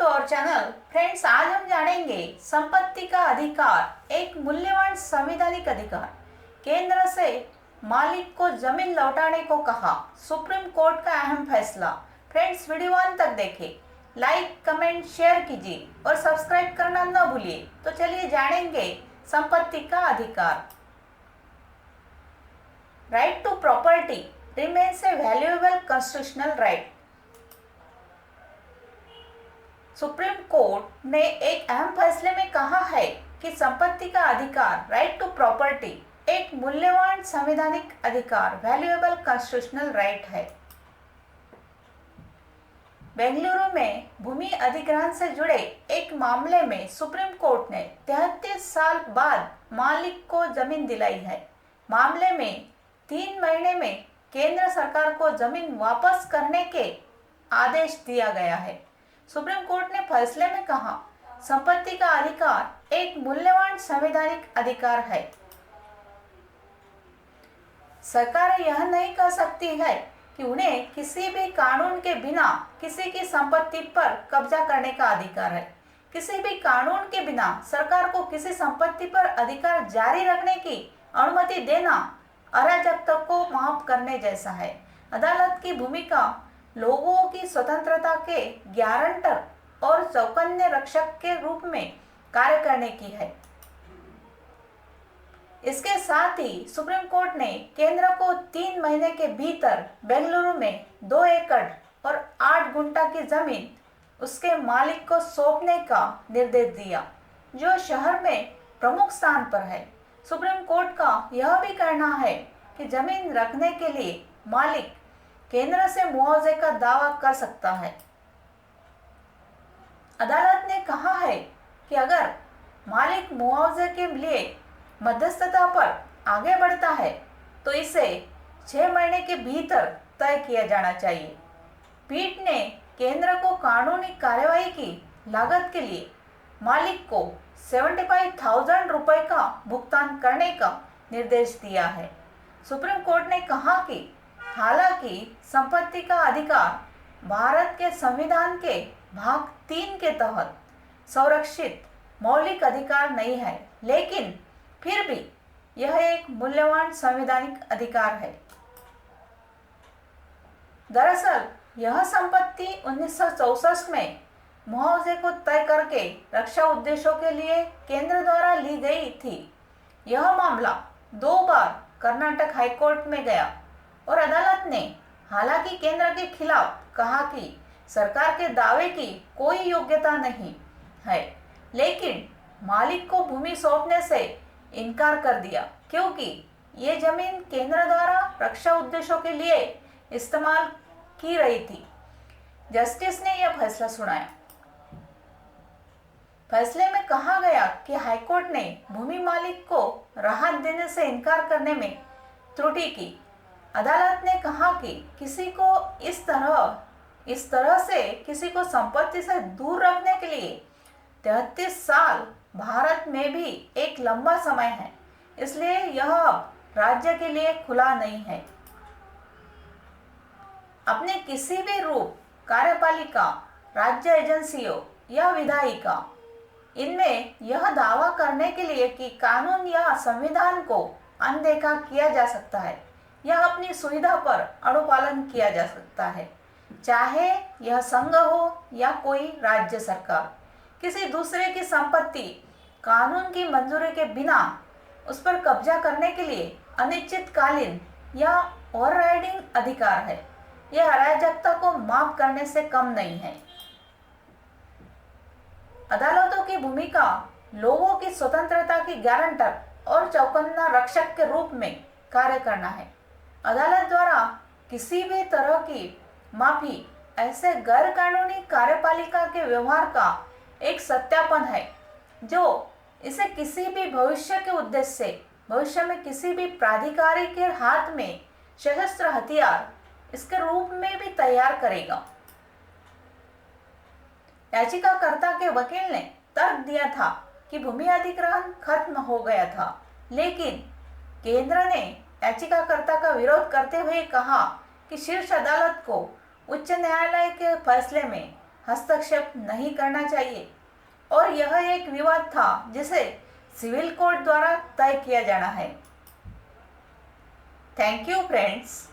To our channel. Friends, आज हम जानेंगे संपत्ति का अधिकार एक मूल्यवान संवैधानिक अधिकार। केंद्र से मालिक को जमीन लौटाने को कहा, सुप्रीम कोर्ट का अहम फैसला। फ्रेंड्स, वीडियो अंत तक देखें, लाइक कमेंट शेयर कीजिए और सब्सक्राइब करना न भूलिए। तो चलिए जानेंगे संपत्ति का अधिकार। Right to property remains a valuable constitutional right. Supreme court ने एक अहम फैसले में कहा है कि संपत्ति का अधिकार राइट टू प्रॉपर्टी एक मूल्यवान संवैधानिक अधिकार वैल्यूएबल कॉन्स्टिट्यूशनल राइट है। बेंगलुरु में भूमि अधिग्रहण से जुड़े एक मामले में सुप्रीम कोर्ट ने 33 साल बाद मालिक को जमीन दिलाई है। मामले में 3 महीने में केंद्र सरकार को जमीन वापस करने के आदेश दिया गया है। सुप्रीम कोर्ट ने फैसले में कहा, संपत्ति का अधिकार एक मूल्यवान संवैधानिक अधिकार है। सरकार यह नहीं कह सकती है कि उन्हें किसी भी कानून के बिना किसी की संपत्ति पर कब्जा करने का अधिकार है। किसी भी कानून के बिना सरकार को किसी संपत्ति पर अधिकार जारी रखने की अनुमति देना अराजकता को माफ करने जैसा है। अदालत की भूमिका लोगों की स्वतंत्रता के गारंटर और चौकन्ने रक्षक के रूप में कार्य करने की है। इसके साथ ही सुप्रीम कोर्ट ने केंद्र को 3 महीने के भीतर बेंगलुरु में 2 एकड़ और 8 गुंठा की जमीन उसके मालिक को सौंपने का निर्देश दिया, जो शहर में प्रमुख स्थान पर है। सुप्रीम कोर्ट का यह भी कहना है कि जमीन रखने के लिए मालिक केंद्र से मुआवजे का दावा कर सकता है। अदालत ने कहा है कि अगर मालिक मुआवजे के लिए मध्यस्थता पर आगे बढ़ता है तो इसे 6 महीने के भीतर तय किया जाना चाहिए। पीठ ने केंद्र को कानूनी कार्यवाही की लागत के लिए मालिक को 75,000 रुपए का भुगतान करने का निर्देश दिया है। सुप्रीम कोर्ट ने कहा कि हालांकि संपत्ति का अधिकार भारत के संविधान के भाग 3 के तहत संरक्षित मौलिक अधिकार नहीं है, लेकिन फिर भी यह एक मूल्यवान संवैधानिक अधिकार है। दरअसल यह संपत्ति 1964 में मुआवजे को तय करके रक्षा उद्देश्यों के लिए केंद्र द्वारा ली गई थी। यह मामला 2 बार कर्नाटक हाईकोर्ट में गया और अदालत ने हालांकि केंद्र के खिलाफ कहा कि सरकार के दावे की कोई योग्यता नहीं है, लेकिन मालिक को भूमि सौंपने से इनकार कर दिया क्योंकि ये जमीन केंद्र द्वारा रक्षा उद्देश्यों के लिए इस्तेमाल की रही थी। जस्टिस ने यह फैसला सुनाया। फैसले में कहा गया कि हाईकोर्ट ने भूमि मालिक को राहत देने से इनकार करने में त्रुटि की। अदालत ने कहा कि इस तरह से किसी को संपत्ति से दूर रखने के लिए 33 साल भारत में भी एक लंबा समय है, इसलिए यह अब राज्य के लिए खुला नहीं है। अपने किसी भी रूप कार्यपालिका, राज्य एजेंसियों या विधायिका, इनमें यह दावा करने के लिए कि कानून या संविधान को अनदेखा किया जा सकता है या अपनी सुविधा पर अनुपालन किया जा सकता है, चाहे यह संघ हो या कोई राज्य सरकार। किसी दूसरे की संपत्ति कानून की मंजूरी के बिना उस पर कब्जा करने के लिए अनिश्चितकालीन या ओवरराइडिंग अधिकार है। यह अराजकता को माफ करने से कम नहीं है। अदालतों की भूमिका लोगों की स्वतंत्रता की गारंटर और चौकन्ना रक्षक के रूप में कार्य करना है। अदालत द्वारा किसी भी तरह की माफी ऐसे गैर कानूनी कार्यपालिका के व्यवहार का एक सत्यापन है, जो इसे किसी भी भविष्य के उद्देश्य से भविष्य में किसी भी प्राधिकारी के हाथ में सशस्त्र हथियार इसके रूप में भी तैयार करेगा। याचिकाकर्ता के वकील ने तर्क दिया था कि भूमि अधिग्रहण खत्म हो गया था, लेकिन केंद्र ने याचिकाकर्ता का विरोध करते हुए कहा कि शीर्ष अदालत को उच्च न्यायालय के फैसले में हस्तक्षेप नहीं करना चाहिए और यह एक विवाद था जिसे सिविल कोर्ट द्वारा तय किया जाना है। Thank you friends.